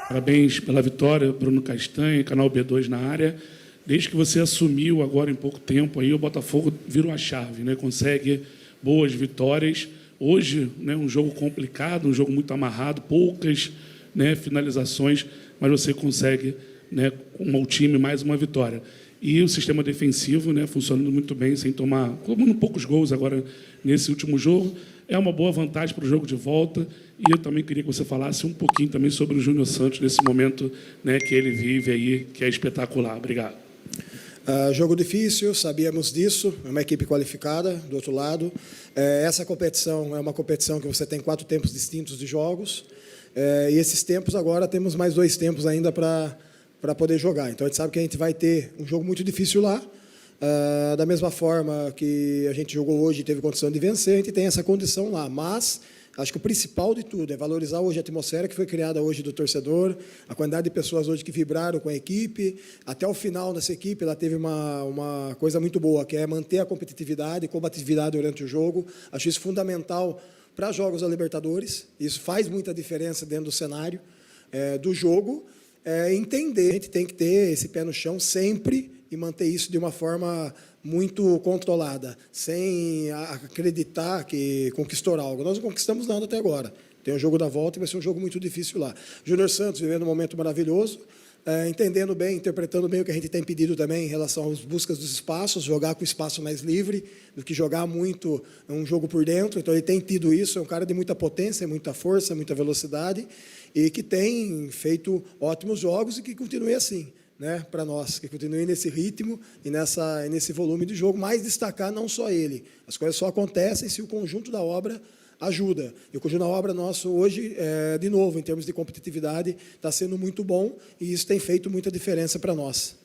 Parabéns pela vitória, Bruno Castanha, Canal B2 na área. Desde que você assumiu agora em pouco tempo, aí o Botafogo virou a chave, né? Consegue boas vitórias. Hoje, né, um jogo complicado, um jogo muito amarrado, poucas, né, finalizações, mas você consegue, né, com o time, mais uma vitória. E o sistema defensivo, né, funcionando muito bem, sem tomando poucos gols agora nesse último jogo. É uma boa vantagem para o jogo de volta. E eu também queria que você falasse um pouquinho também sobre o Júnior Santos, nesse momento, né, que ele vive aí, que é espetacular. Obrigado. Jogo difícil, sabíamos disso, é uma equipe qualificada, do outro lado. Essa competição é uma competição que você tem 4 tempos distintos de jogos, e esses tempos agora temos mais 2 tempos ainda para poder jogar. Então, a gente sabe que a gente vai ter um jogo muito difícil lá, da mesma forma que a gente jogou hoje e teve condição de vencer, a gente tem essa condição lá, mas acho que o principal de tudo é valorizar hoje a atmosfera que foi criada hoje do torcedor, a quantidade de pessoas hoje que vibraram com a equipe. Até o final dessa equipe, ela teve uma coisa muito boa, que é manter a competitividade e combatividade durante o jogo. Acho isso fundamental para jogos da Libertadores. Isso faz muita diferença dentro do cenário do jogo. Entender, a gente tem que ter esse pé no chão sempre e manter isso de uma forma muito controlada, sem acreditar que conquistou algo. Nós não conquistamos nada até agora. Tem o jogo da volta e vai ser um jogo muito difícil lá. Júnior Santos vivendo um momento maravilhoso, entendendo bem, interpretando bem o que a gente tem pedido também em relação às buscas dos espaços, jogar com o espaço mais livre do que jogar muito um jogo por dentro. Então, ele tem tido isso, é um cara de muita potência, muita força, muita velocidade, e que tem feito ótimos jogos e que continue assim, né, para nós, que continue nesse ritmo e nesse volume de jogo, mas destacar não só ele. As coisas só acontecem se o conjunto da obra ajuda. E o conjunto da obra nosso hoje, de novo, em termos de competitividade, está sendo muito bom e isso tem feito muita diferença para nós.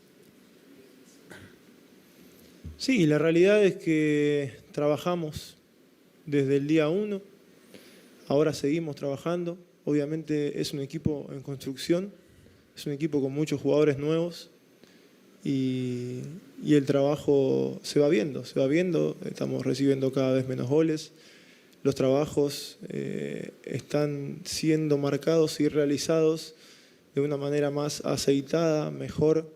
Sí, la realidad es que trabajamos desde el día 1, ahora seguimos trabajando. Obviamente es un equipo en construcción, es un equipo con muchos jugadores nuevos y el trabajo se va viendo, estamos recibiendo cada vez menos goles, los trabajos están siendo marcados y realizados de una manera más aceitada, mejor,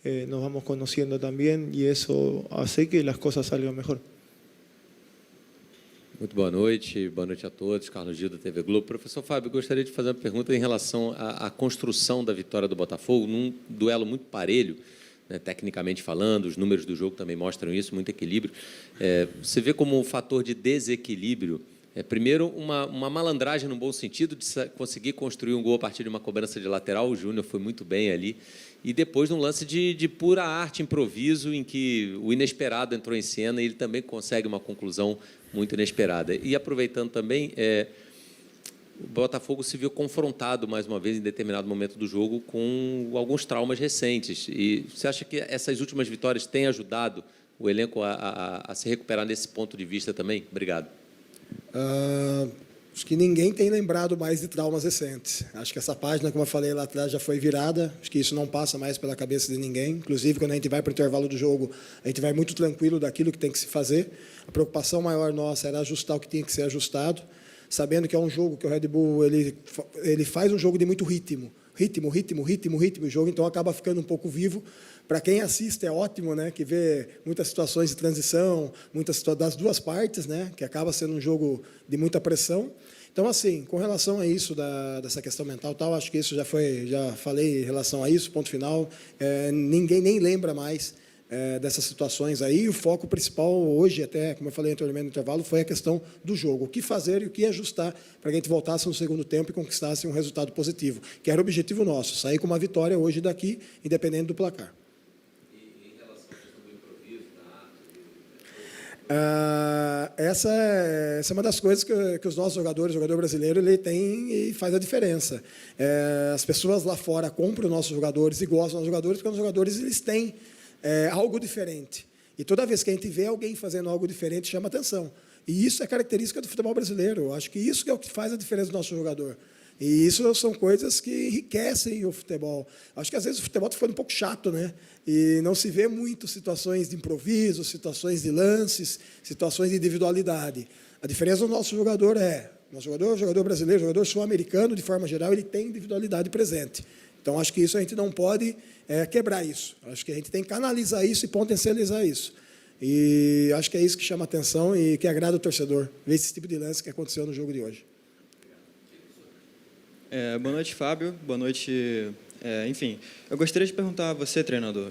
nos vamos conociendo también y eso hace que las cosas salgan mejor. Muito boa noite a todos. Carlos Gil, da TV Globo. Professor Fábio, gostaria de fazer uma pergunta em relação à construção da vitória do Botafogo, num duelo muito parelho, né, tecnicamente falando, os números do jogo também mostram isso, muito equilíbrio. Você vê como um fator de desequilíbrio, primeiro, uma malandragem no bom sentido, de conseguir construir um gol a partir de uma cobrança de lateral, o Júnior foi muito bem ali, e depois num lance de pura arte, improviso, em que o inesperado entrou em cena e ele também consegue uma conclusão muito inesperada. E aproveitando também, o Botafogo se viu confrontado mais uma vez em determinado momento do jogo com alguns traumas recentes. E você acha que essas últimas vitórias têm ajudado o elenco a se recuperar nesse ponto de vista também? Obrigado. Acho que ninguém tem lembrado mais de traumas recentes. Acho que essa página, como eu falei lá atrás, já foi virada. Acho que isso não passa mais pela cabeça de ninguém. Inclusive, quando a gente vai para o intervalo do jogo, a gente vai muito tranquilo daquilo que tem que se fazer. A preocupação maior nossa era ajustar o que tinha que ser ajustado, sabendo que é um jogo que o Red Bull ele faz um jogo de muito ritmo. Ritmo, o jogo, então acaba ficando um pouco vivo. Para quem assiste é ótimo, né, que vê muitas situações de transição, muitas das duas partes, né, que acaba sendo um jogo de muita pressão. Então, assim, com relação a isso, dessa questão mental, tal, acho que isso já falei em relação a isso, ponto final. Ninguém nem lembra mais dessas situações aí. O foco principal hoje, até como eu falei anteriormente no intervalo, foi a questão do jogo. O que fazer e o que ajustar para que a gente voltasse no segundo tempo e conquistasse um resultado positivo, que era o objetivo nosso, sair com uma vitória hoje daqui, independente do placar. Essa é uma das coisas que os nossos jogadores, o jogador brasileiro, ele tem e faz a diferença. As pessoas lá fora compram os nossos jogadores e gostam dos jogadores porque os jogadores eles têm algo diferente. E toda vez que a gente vê alguém fazendo algo diferente, chama atenção. E isso é característica do futebol brasileiro. Eu acho que isso é o que faz a diferença do nosso jogador. E isso são coisas que enriquecem o futebol. Acho que, às vezes, o futebol está ficando um pouco chato, né? E não se vê muito situações de improviso, situações de lances, situações de individualidade. A diferença do nosso jogador é Nosso jogador brasileiro, jogador sul-americano, de forma geral, ele tem individualidade presente. Então, acho que isso a gente não pode quebrar isso. Acho que a gente tem que canalizar isso e potencializar isso. E acho que é isso que chama atenção e que agrada o torcedor, ver esse tipo de lance que aconteceu no jogo de hoje. Boa noite, Fábio. Boa noite. Enfim, eu gostaria de perguntar a você, treinador,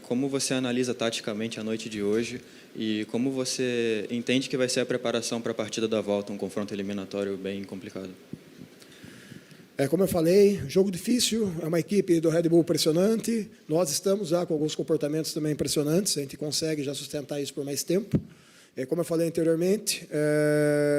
como você analisa taticamente a noite de hoje e como você entende que vai ser a preparação para a partida da volta, um confronto eliminatório bem complicado? Como eu falei, jogo difícil, é uma equipe do Red Bull impressionante, nós estamos já com alguns comportamentos também impressionantes, a gente consegue já sustentar isso por mais tempo. Como eu falei anteriormente,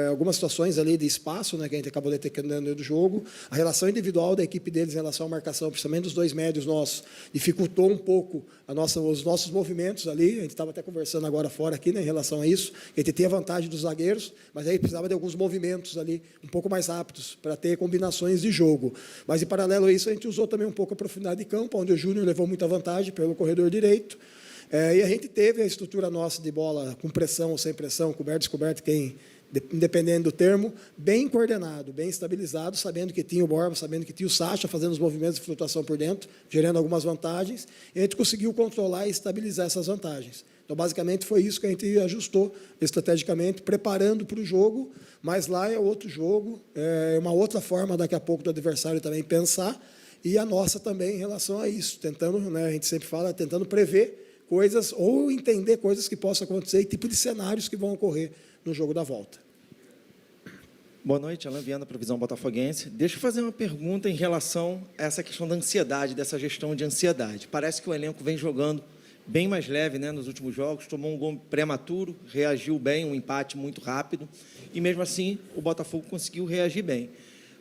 algumas situações ali de espaço, né, que a gente acabou detectando dentro do jogo, a relação individual da equipe deles em relação à marcação, principalmente dos dois médios nossos, dificultou um pouco os nossos movimentos ali, a gente estava até conversando agora fora aqui, né, em relação a isso, a gente tinha vantagem dos zagueiros, mas aí precisava de alguns movimentos ali, um pouco mais rápidos, para ter combinações de jogo. Mas, em paralelo a isso, a gente usou também um pouco a profundidade de campo, onde o Júnior levou muita vantagem pelo corredor direito, e a gente teve a estrutura nossa de bola com pressão ou sem pressão, coberto, descoberto, independente do termo, bem coordenado, bem estabilizado, sabendo que tinha o Borba, sabendo que tinha o Sacha fazendo os movimentos de flutuação por dentro, gerando algumas vantagens, e a gente conseguiu controlar e estabilizar essas vantagens. Então, basicamente, foi isso que a gente ajustou estrategicamente, preparando para o jogo, mas lá é outro jogo, é uma outra forma, daqui a pouco, do adversário também pensar, e a nossa também em relação a isso, tentando, né, a gente sempre fala, tentando prever coisas ou entender coisas que possam acontecer e tipo de cenários que vão ocorrer no jogo da volta. Boa noite, Alain Viana, para a Visão Botafoguense. Deixa eu fazer uma pergunta em relação a essa questão da ansiedade, dessa gestão de ansiedade. Parece que o elenco vem jogando bem mais leve, né, nos últimos jogos, tomou um gol prematuro, reagiu bem, um empate muito rápido, e mesmo assim o Botafogo conseguiu reagir bem.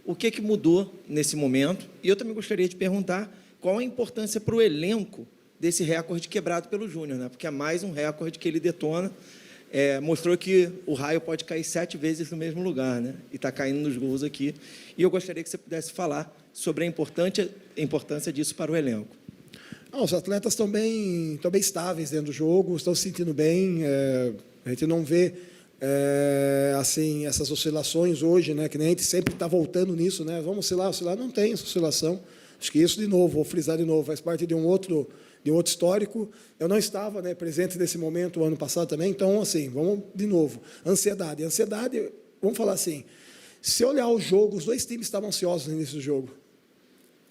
O que mudou nesse momento? E eu também gostaria de perguntar qual a importância para o elenco desse recorde quebrado pelo Júnior, né? Porque é mais um recorde que ele detona. Mostrou que o raio pode cair 7 vezes no mesmo lugar, né? E está caindo nos gols aqui. E eu gostaria que você pudesse falar sobre a importância disso para o elenco. Os atletas estão bem estáveis dentro do jogo, estão se sentindo bem. A gente não vê assim, essas oscilações hoje, né? Que nem a gente sempre está voltando nisso, né? Vamos oscilar, não tem essa oscilação. Acho que isso, de novo, vou frisar de novo, faz parte de um outro histórico. Eu não estava, né, presente nesse momento o ano passado também, então, assim, vamos de novo. Ansiedade, vamos falar assim, se olhar o jogo, os dois times estavam ansiosos no início do jogo,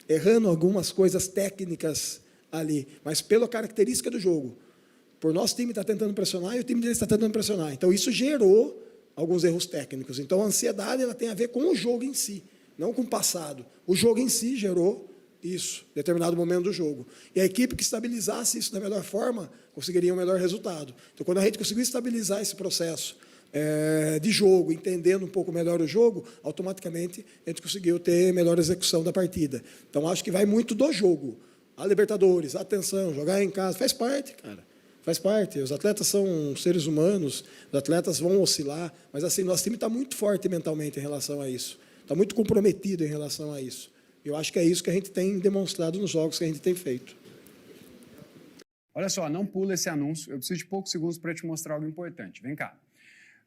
errando algumas coisas técnicas ali, mas pela característica do jogo, por nosso time estar tentando pressionar e o time deles está tentando pressionar. Então, isso gerou alguns erros técnicos. Então, a ansiedade ela tem a ver com o jogo em si, não com o passado. O jogo em si gerou isso, em determinado momento do jogo. E a equipe que estabilizasse isso da melhor forma, conseguiria um melhor resultado. Então, quando a gente conseguiu estabilizar esse processo de jogo, entendendo um pouco melhor o jogo, automaticamente a gente conseguiu ter melhor execução da partida. Então, acho que vai muito do jogo. A Libertadores, atenção, jogar em casa, faz parte, cara. Faz parte. Os atletas são seres humanos, os atletas vão oscilar, mas assim, nosso time está muito forte mentalmente em relação a isso. Está muito comprometido em relação a isso. Eu acho que é isso que a gente tem demonstrado nos jogos que a gente tem feito. Olha só, não pula esse anúncio. Eu preciso de poucos segundos para te mostrar algo importante. Vem cá.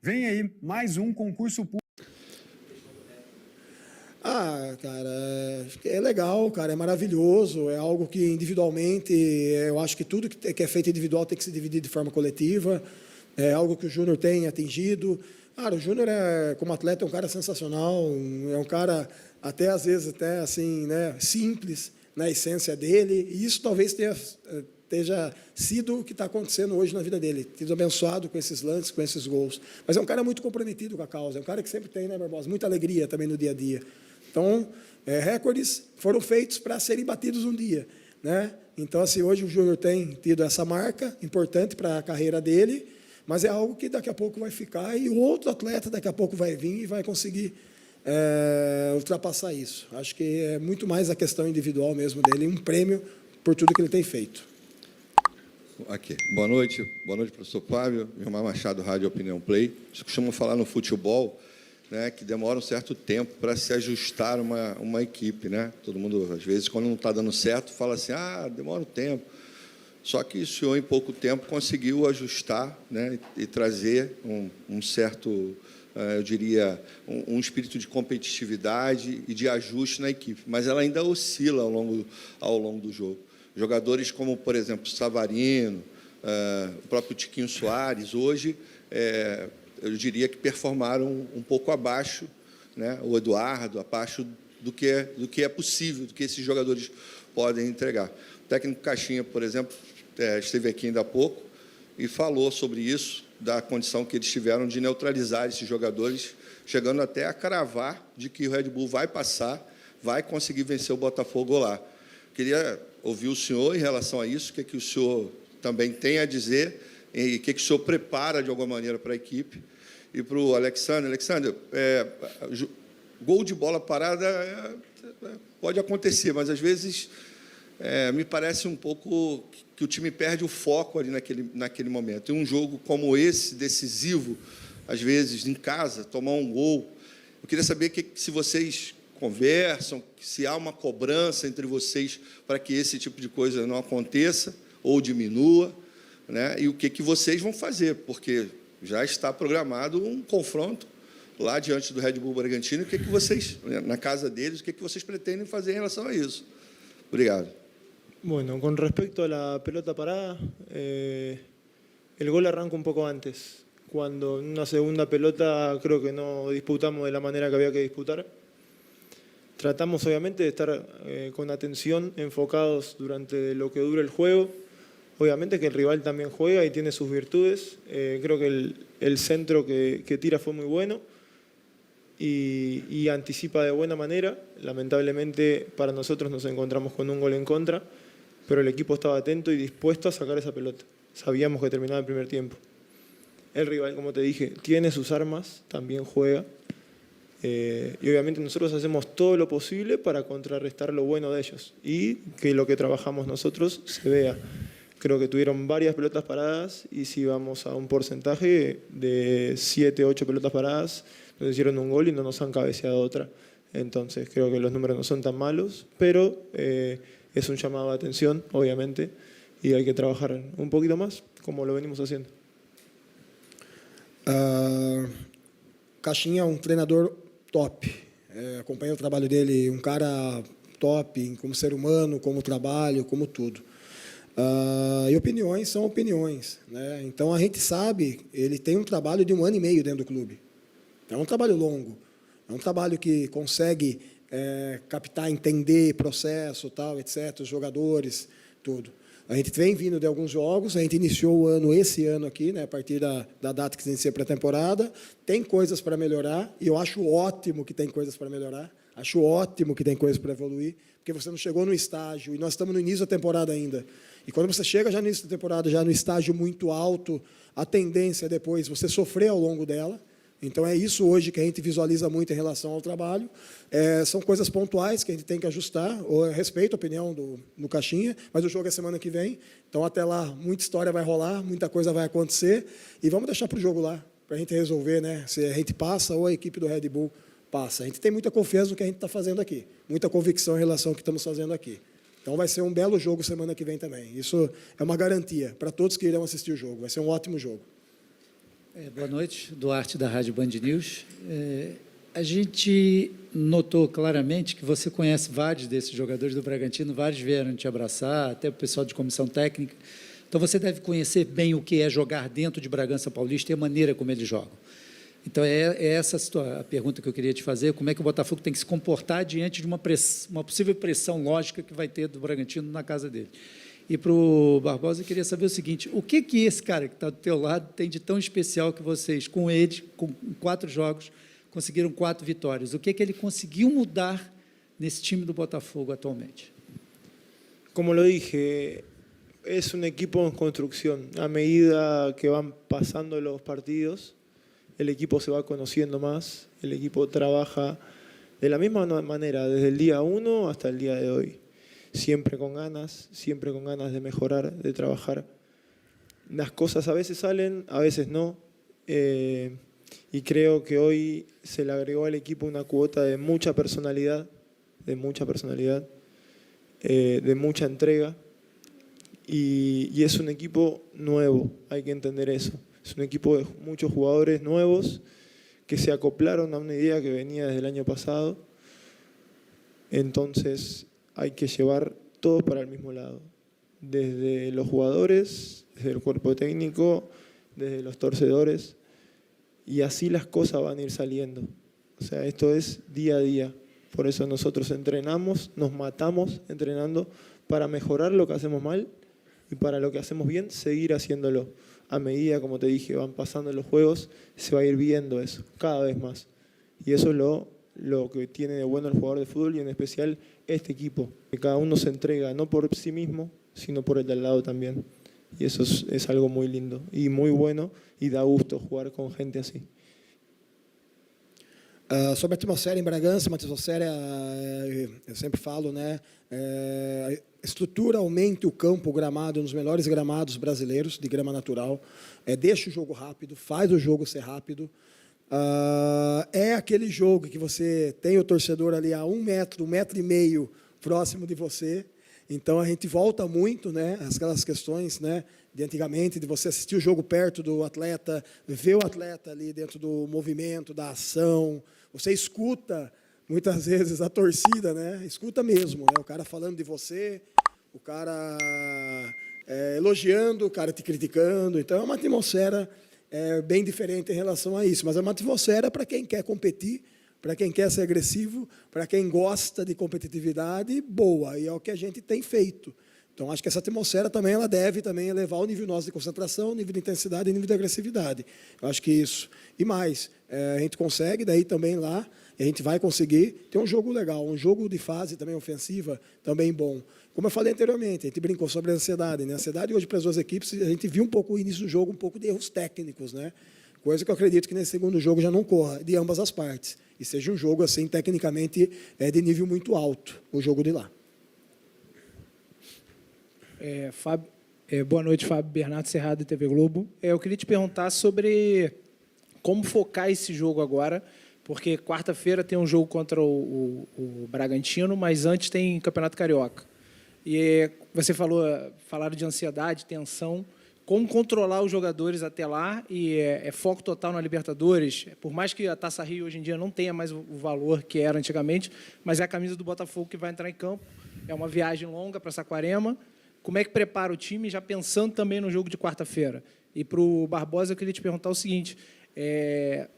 Vem aí mais um concurso público. Cara, é legal, cara, é maravilhoso, é algo que individualmente, eu acho que tudo que é feito individual tem que se dividir de forma coletiva, é algo que o Júnior tem atingido. Cara, o Júnior, como atleta, é um cara sensacional, é um cara, até às vezes, até assim, né, simples na essência dele, e isso talvez esteja sido o que está acontecendo hoje na vida dele, sido abençoado com esses lances, com esses gols. Mas é um cara muito comprometido com a causa, é um cara que sempre tem, né, Barbosa, muita alegria também no dia a dia. Então, recordes foram feitos para serem batidos um dia, né? Então, assim, hoje o Júnior tem tido essa marca importante para a carreira dele, mas é algo que daqui a pouco vai ficar e o outro atleta daqui a pouco vai vir e vai conseguir ultrapassar isso. Acho que é muito mais a questão individual mesmo dele, um prêmio por tudo que ele tem feito. Aqui. Boa noite, professor Fábio, Vilmar Machado, Rádio Opinião Play. Vocês costumam falar no futebol, né, que demora um certo tempo para se ajustar uma equipe, né? Todo mundo, às vezes, quando não está dando certo, fala assim, demora um tempo. Só que o senhor, em pouco tempo, conseguiu ajustar, né, e trazer um certo, eu diria, um espírito de competitividade e de ajuste na equipe. Mas ela ainda oscila ao longo do jogo. Jogadores como, por exemplo, Savarino, o próprio Tiquinho Soares, hoje, eu diria que performaram um pouco abaixo, né, o Eduardo, abaixo do que é possível, do que esses jogadores podem entregar. O técnico Caixinha, por exemplo, esteve aqui ainda há pouco e falou sobre isso, da condição que eles tiveram de neutralizar esses jogadores, chegando até a cravar de que o Red Bull vai passar, vai conseguir vencer o Botafogo lá. Queria ouvir o senhor em relação a isso, o que o senhor também tem a dizer e o que o senhor prepara, de alguma maneira, para a equipe. E para o Alexandre. Alexandre, gol de bola parada pode acontecer, mas, às vezes, me parece um pouco que o time perde o foco ali naquele momento. E um jogo como esse, decisivo, às vezes, em casa, tomar um gol. Eu queria saber se vocês conversam, se há uma cobrança entre vocês para que esse tipo de coisa não aconteça ou diminua, né? E o que vocês vão fazer, porque já está programado um confronto lá diante do Red Bull Bragantino. O que vocês, na casa deles, o que vocês pretendem fazer em relação a isso? Obrigado. Bueno, con respecto a la pelota parada, el gol arranca un poco antes. Cuando en una segunda pelota creo que no disputamos de la manera que había que disputar. Tratamos obviamente de estar con atención, enfocados durante lo que dura el juego. Obviamente que el rival también juega y tiene sus virtudes. Creo que el centro que tira fue muy bueno y anticipa de buena manera. Lamentablemente para nosotros nos encontramos con un gol en contra, pero el equipo estaba atento y dispuesto a sacar esa pelota. Sabíamos que terminaba el primer tiempo. El rival, como te dije, tiene sus armas, también juega. Y obviamente nosotros hacemos todo lo posible para contrarrestar lo bueno de ellos y que lo que trabajamos nosotros se vea. Creo que tuvieron varias pelotas paradas y si vamos a un porcentaje de 7, 8 pelotas paradas, nos hicieron un gol y no nos han cabeceado otra. Entonces creo que los números no son tan malos, pero es un llamado de atención, obviamente, y hay que trabajar un poquito más, como lo venimos haciendo. Caixinha é um treinador top. Acompanho o trabalho dele, um cara top, como ser humano, como trabalho, como tudo. E opiniões são opiniões, né? Então, a gente sabe, ele tem um trabalho de 1 ano e meio dentro do clube. É um trabalho longo, é um trabalho que consegue captar, entender processo, tal, etc., os jogadores, tudo. A gente vem vindo de alguns jogos, a gente iniciou o ano, esse ano aqui, né, a partir da data que se inicia a pré-temporada, tem coisas para melhorar, e eu acho ótimo que tem coisas para melhorar, acho ótimo que tem coisas para evoluir, porque você não chegou no estágio, e nós estamos no início da temporada ainda. E quando você chega já no início da temporada, já no estágio muito alto, a tendência é depois você sofrer ao longo dela. Então, é isso hoje que a gente visualiza muito em relação ao trabalho. São coisas pontuais que a gente tem que ajustar. Eu respeito a opinião do Caixinha, mas o jogo é semana que vem. Então, até lá, muita história vai rolar, muita coisa vai acontecer. E vamos deixar para o jogo lá, para a gente resolver, né, se a gente passa ou a equipe do Red Bull passa. A gente tem muita confiança no que a gente está fazendo aqui, muita convicção em relação ao que estamos fazendo aqui. Então, vai ser um belo jogo semana que vem também. Isso é uma garantia para todos que irão assistir o jogo. Vai ser um ótimo jogo. Boa noite, Duarte, da Rádio Band News. A gente notou claramente que você conhece vários desses jogadores do Bragantino, vários vieram te abraçar, até o pessoal de comissão técnica. Então, você deve conhecer bem o que é jogar dentro de Bragança Paulista e a maneira como eles jogam. Então, é essa a pergunta que eu queria te fazer, como é que o Botafogo tem que se comportar diante de uma possível pressão lógica que vai ter do Bragantino na casa dele. E para o Barbosa, eu queria saber o seguinte, o que esse cara que está do teu lado tem de tão especial que vocês, com ele, com 4 jogos, conseguiram 4 vitórias? O que ele conseguiu mudar nesse time do Botafogo atualmente? Como lo dije, es un equipo en construcción. A medida que van pasando los partidos, el equipo se va conociendo más, el equipo trabaja de la misma manera, desde el día 1 hasta el día de hoy. Siempre con ganas de mejorar, de trabajar. Las cosas a veces salen, a veces no. Y creo que hoy se le agregó al equipo una cuota de mucha personalidad, de mucha entrega. y es un equipo nuevo, hay que entender eso. Es un equipo de muchos jugadores nuevos que se acoplaron a una idea que venía desde el año pasado. Entonces hay que llevar todo para el mismo lado. Desde los jugadores, desde el cuerpo técnico, desde los torcedores. Y así las cosas van a ir saliendo. O sea, esto es día a día. Por eso nosotros entrenamos, nos matamos entrenando para mejorar lo que hacemos mal y para lo que hacemos bien, seguir haciéndolo. A medida, como te dije, van pasando los juegos, se va a ir viendo eso, cada vez más. Y eso es lo que tiene de bueno el jugador de fútbol y en especial este equipo. Que cada uno se entrega, no por sí mismo, sino por el de al lado también. Y eso es algo muy lindo y muy bueno y da gusto jugar com gente assim. Sobre a atmosfera em Bragança, uma atmosfera, eu sempre falo, né? Estruturalmente o campo, o gramado, um dos melhores gramados brasileiros de grama natural. Deixa o jogo rápido, faz o jogo ser rápido. É aquele jogo que você tem o torcedor ali a 1 metro, 1,5 metro próximo de você. Então a gente volta muito, né? Aquelas questões, né? De antigamente, de você assistir o jogo perto do atleta, ver o atleta ali dentro do movimento, da ação. Você escuta muitas vezes a torcida, né? Escuta mesmo, né? O cara falando de você, o cara elogiando, o cara te criticando. Então é uma atmosfera bem diferente em relação a isso, mas é uma atmosfera para quem quer competir, para quem quer ser agressivo, para quem gosta de competitividade boa, e é o que a gente tem feito. Então, acho que essa atmosfera também ela deve também elevar o nível nosso de concentração, o nível de intensidade e o nível de agressividade. Eu acho que isso. E mais, a gente consegue, daí também lá, a gente vai conseguir ter um jogo legal, um jogo de fase também ofensiva, também bom. Como eu falei anteriormente, a gente brincou sobre a ansiedade, né? A ansiedade hoje para as duas equipes, a gente viu um pouco o início do jogo, um pouco de erros técnicos, né? Coisa que eu acredito que nesse segundo jogo já não corra, de ambas as partes. E seja um jogo, assim, tecnicamente, de nível muito alto, o jogo de lá. Boa noite, Fábio Bernardo Cerrado, TV Globo. Eu queria te perguntar sobre como focar esse jogo agora, porque quarta-feira tem um jogo contra o Bragantino, mas antes tem Campeonato Carioca. E você falaram de ansiedade, tensão, como controlar os jogadores até lá, e foco total na Libertadores, por mais que a Taça Rio hoje em dia não tenha mais o valor que era antigamente, mas é a camisa do Botafogo que vai entrar em campo, é uma viagem longa para Saquarema. Como é que prepara o time, já pensando também no jogo de quarta-feira? E para o Barbosa, eu queria te perguntar o seguinte,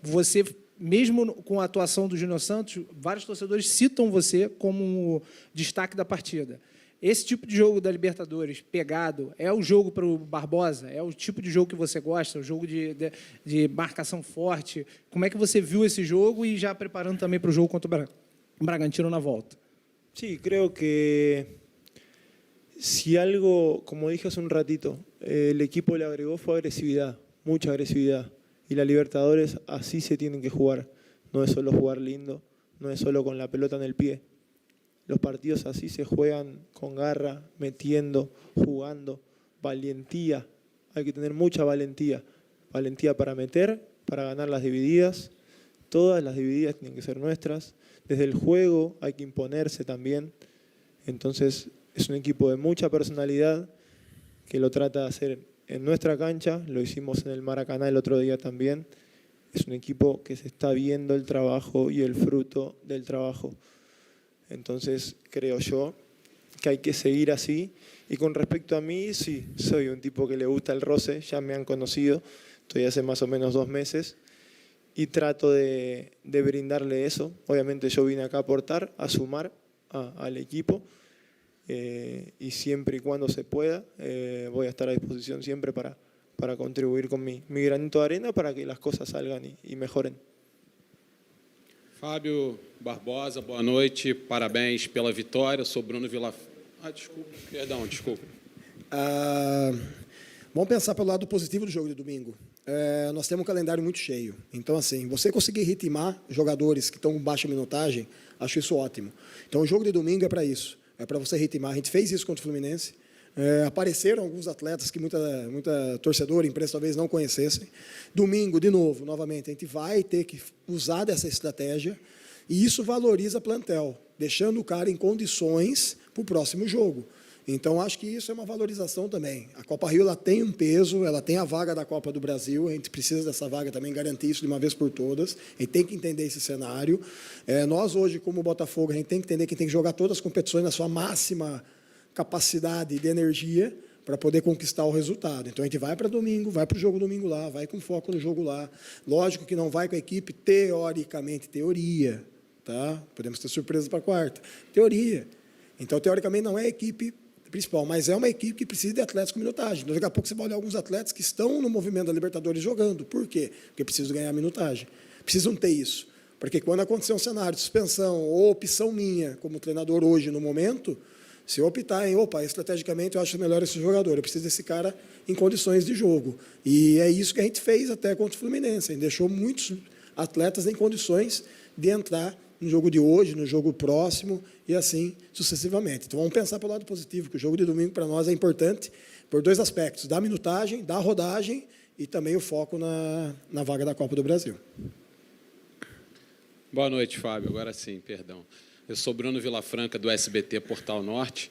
você, mesmo com a atuação do Júnior Santos, vários torcedores citam você como destaque da partida. Esse tipo de jogo da Libertadores, pegado, é o jogo para o Barbosa? É o tipo de jogo que você gosta? O jogo de marcação forte? Como é que você viu esse jogo e já preparando também para o jogo contra o Bragantino na volta? Sí, creo que si algo, como dije hace un ratito, el equipo le agregó fue agresividad, mucha agresividad. Y la Libertadores así se tienen que jugar. No es solo jugar lindo, no es solo con la pelota en el pie. Los partidos así se juegan con garra, metiendo, jugando, valentía. Hay que tener mucha valentía. Valentía para meter, para ganar las divididas. Todas las divididas tienen que ser nuestras. Desde el juego hay que imponerse también. Entonces es un equipo de mucha personalidad que lo trata de hacer en nuestra cancha. Lo hicimos en el Maracaná el otro día también. Es un equipo que se está viendo el trabajo y el fruto del trabajo. Entonces, creo yo que hay que seguir así. Y con respecto a mí, sí, soy un tipo que le gusta el roce, ya me han conocido, estoy hace más o menos 2 meses, y trato de brindarle eso. Obviamente yo vine acá a aportar, a sumar al equipo, y siempre y cuando se pueda, voy a estar a disposición siempre para contribuir con mi granito de arena para que las cosas salgan y mejoren. Fábio Barbosa, boa noite, parabéns pela vitória. Sou Bruno desculpa. Vamos pensar pelo lado positivo do jogo de domingo. Nós temos um calendário muito cheio. Então, assim, você conseguir ritmar jogadores que estão com baixa minutagem, acho isso ótimo. Então, o jogo de domingo é para isso. É para você ritmar. A gente fez isso contra o Fluminense. Apareceram alguns atletas que muita torcedora, imprensa talvez não conhecessem. Domingo, de novo, novamente, a gente vai ter que usar dessa estratégia e isso valoriza plantel, deixando o cara em condições para o próximo jogo. Então, acho que isso é uma valorização também. A Copa Rio ela tem um peso, ela tem a vaga da Copa do Brasil, a gente precisa dessa vaga também, garantir isso de uma vez por todas, a gente tem que entender esse cenário. Nós, hoje, como Botafogo, a gente tem que entender que tem que jogar todas as competições na sua máxima capacidade de energia para poder conquistar o resultado. Então, a gente vai para domingo, vai para o jogo domingo lá, vai com foco no jogo lá. Lógico que não vai com a equipe, teoricamente, teoria, tá? Podemos ter surpresa para quarta. Teoria. Então, teoricamente, não é a equipe principal, mas é uma equipe que precisa de atletas com minutagem. Então, daqui a pouco você vai olhar alguns atletas que estão no movimento da Libertadores jogando. Por quê? Porque precisam ganhar minutagem. Precisam ter isso. Porque quando acontecer um cenário de suspensão ou opção minha, como treinador hoje, no momento, se eu optar em, estrategicamente eu acho melhor esse jogador, eu preciso desse cara em condições de jogo. E é isso que a gente fez até contra o Fluminense. A gente deixou muitos atletas em condições de entrar no jogo de hoje, no jogo próximo, e assim sucessivamente. Então, vamos pensar pelo lado positivo, que o jogo de domingo, para nós, é importante por dois aspectos, da minutagem, da rodagem e também o foco na vaga da Copa do Brasil. Boa noite, Fábio. Agora sim, perdão. Eu sou Bruno Vilafranca, do SBT Portal Norte.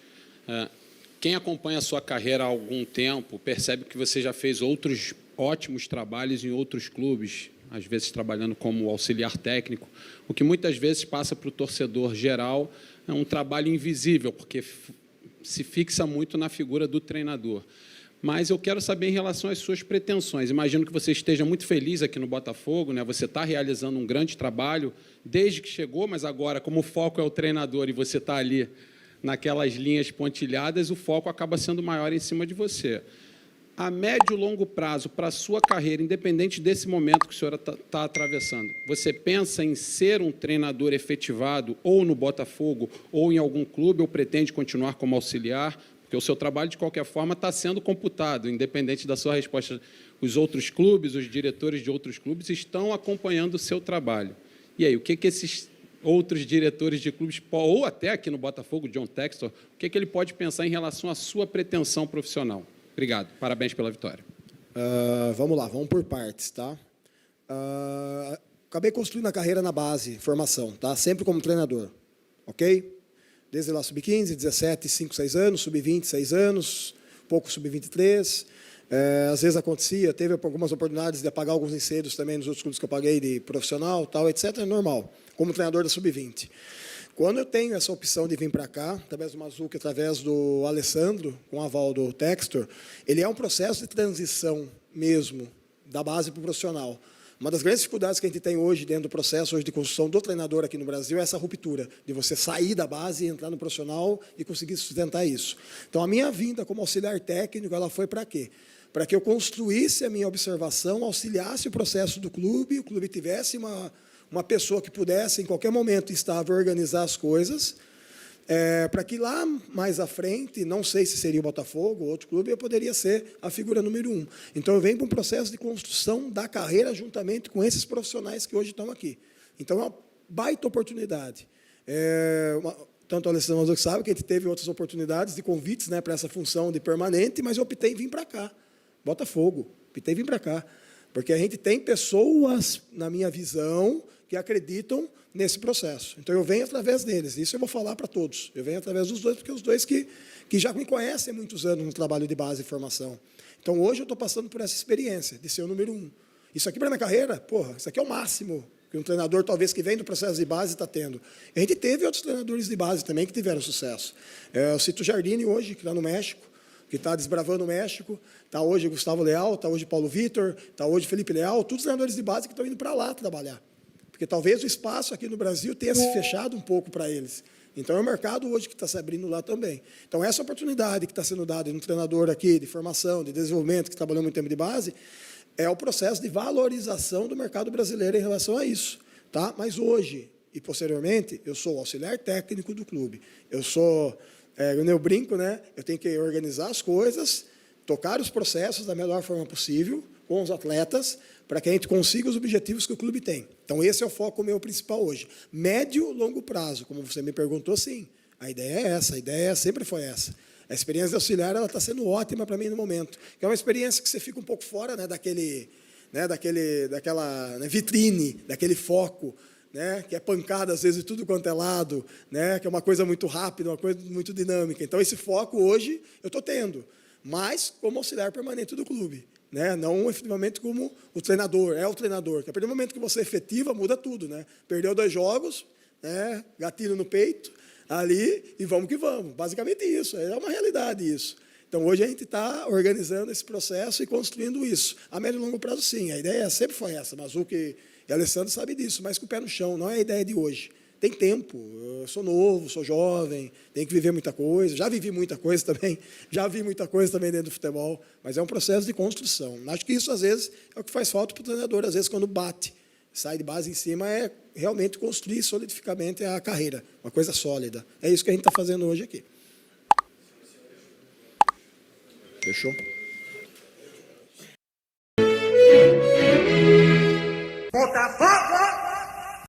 Quem acompanha a sua carreira há algum tempo percebe que você já fez outros ótimos trabalhos em outros clubes, às vezes trabalhando como auxiliar técnico, o que muitas vezes passa para o torcedor geral é um trabalho invisível, porque se fixa muito na figura do treinador. Mas eu quero saber em relação às suas pretensões. Imagino que você esteja muito feliz aqui no Botafogo, né? Você está realizando um grande trabalho desde que chegou, mas agora, como o foco é o treinador e você está ali naquelas linhas pontilhadas, o foco acaba sendo maior em cima de você. A médio e longo prazo, para a sua carreira, independente desse momento que o senhor está atravessando, você pensa em ser um treinador efetivado ou no Botafogo ou em algum clube, ou pretende continuar como auxiliar? Porque o seu trabalho, de qualquer forma, está sendo computado, independente da sua resposta. Os outros clubes, os diretores de outros clubes estão acompanhando o seu trabalho. E aí, o que esses outros diretores de clubes, ou até aqui no Botafogo, John Textor, o que ele pode pensar em relação à sua pretensão profissional? Obrigado. Parabéns pela vitória. Vamos lá, vamos por partes, tá? Acabei construindo a carreira na base, formação, tá? Sempre como treinador, ok? Desde lá, sub-15, 17, 5, 6 anos, sub-20, 6 anos, pouco sub-23. Às vezes acontecia, teve algumas oportunidades de apagar alguns incêndios também nos outros clubes que eu paguei de profissional, tal, etc. É normal, como treinador da sub-20. Quando eu tenho essa opção de vir para cá, através do Mazuca, através do Alessandro, com o aval do Textor, ele é um processo de transição mesmo, da base para o profissional. Uma das grandes dificuldades que a gente tem hoje dentro do processo hoje de construção do treinador aqui no Brasil é essa ruptura, de você sair da base e entrar no profissional e conseguir sustentar isso. Então, a minha vinda como auxiliar técnico, ela foi para quê? Para que eu construísse a minha observação, auxiliasse o processo do clube, o clube tivesse uma pessoa que pudesse, em qualquer momento, estável, organizar as coisas, para que lá, mais à frente, não sei se seria o Botafogo ou outro clube, eu poderia ser a figura número 1. Então, eu venho para um processo de construção da carreira juntamente com esses profissionais que hoje estão aqui. Então, é uma baita oportunidade. Tanto o Alessandro Mazuca sabe que a gente teve outras oportunidades de convites, né, para essa função de permanente, mas eu optei em vir para cá. Botafogo, optei em vir para cá. Porque a gente tem pessoas, na minha visão, que acreditam nesse processo. Então, eu venho através deles. Isso eu vou falar para todos. Eu venho através dos dois, porque os dois que já me conhecem há muitos anos no trabalho de base e formação. Então, hoje eu estou passando por essa experiência de ser o número 1. Isso aqui, para a minha carreira, isso aqui é o máximo que um treinador, talvez, que vem do processo de base está tendo. A gente teve outros treinadores de base também que tiveram sucesso. Eu cito o Jardine hoje, que está no México, que está desbravando o México, está hoje Gustavo Leal, está hoje Paulo Vitor, está hoje Felipe Leal, todos os treinadores de base que estão indo para lá trabalhar. Porque talvez o espaço aqui no Brasil tenha se fechado um pouco para eles. Então, é o mercado hoje que está se abrindo lá também. Então, essa oportunidade que está sendo dada no treinador aqui, de formação, de desenvolvimento, que trabalhou muito tempo de base, é o processo de valorização do mercado brasileiro em relação a isso. Tá? Mas hoje, e posteriormente, eu sou o auxiliar técnico do clube. Eu brinco, né? Eu tenho que organizar as coisas, tocar os processos da melhor forma possível com os atletas, para que a gente consiga os objetivos que o clube tem. Então, esse é o foco meu principal hoje. Médio, longo prazo, como você me perguntou, sim. A ideia é essa, a ideia sempre foi essa. A experiência de auxiliar está sendo ótima para mim no momento. Que é uma experiência que você fica um pouco fora, né, daquela vitrine, daquele foco, né, que é pancada às vezes de tudo quanto é lado, né, que é uma coisa muito rápida, uma coisa muito dinâmica. Então, esse foco hoje eu estou tendo, mas como auxiliar permanente do clube, né, não efetivamente como o treinador, é o treinador. Que a partir do momento que você efetiva, muda tudo. Né? Perdeu 2 jogos, né, gatilho no peito, ali, e vamos que vamos. Basicamente isso, é uma realidade isso. Então, hoje a gente está organizando esse processo e construindo isso. A médio e longo prazo, sim, a ideia sempre foi essa. Mazuca e Alessandro sabem disso, mas com o pé no chão, não é a ideia de hoje. Tem tempo, eu sou novo, sou jovem, tenho que viver muita coisa, já vivi muita coisa também, já vi muita coisa também dentro do futebol, mas é um processo de construção. Acho que isso, às vezes, é o que faz falta para o treinador, às vezes, quando bate, sai de base em cima, é realmente construir solidificamente a carreira, uma coisa sólida. É isso que a gente está fazendo hoje aqui. Fechou? Botafogo!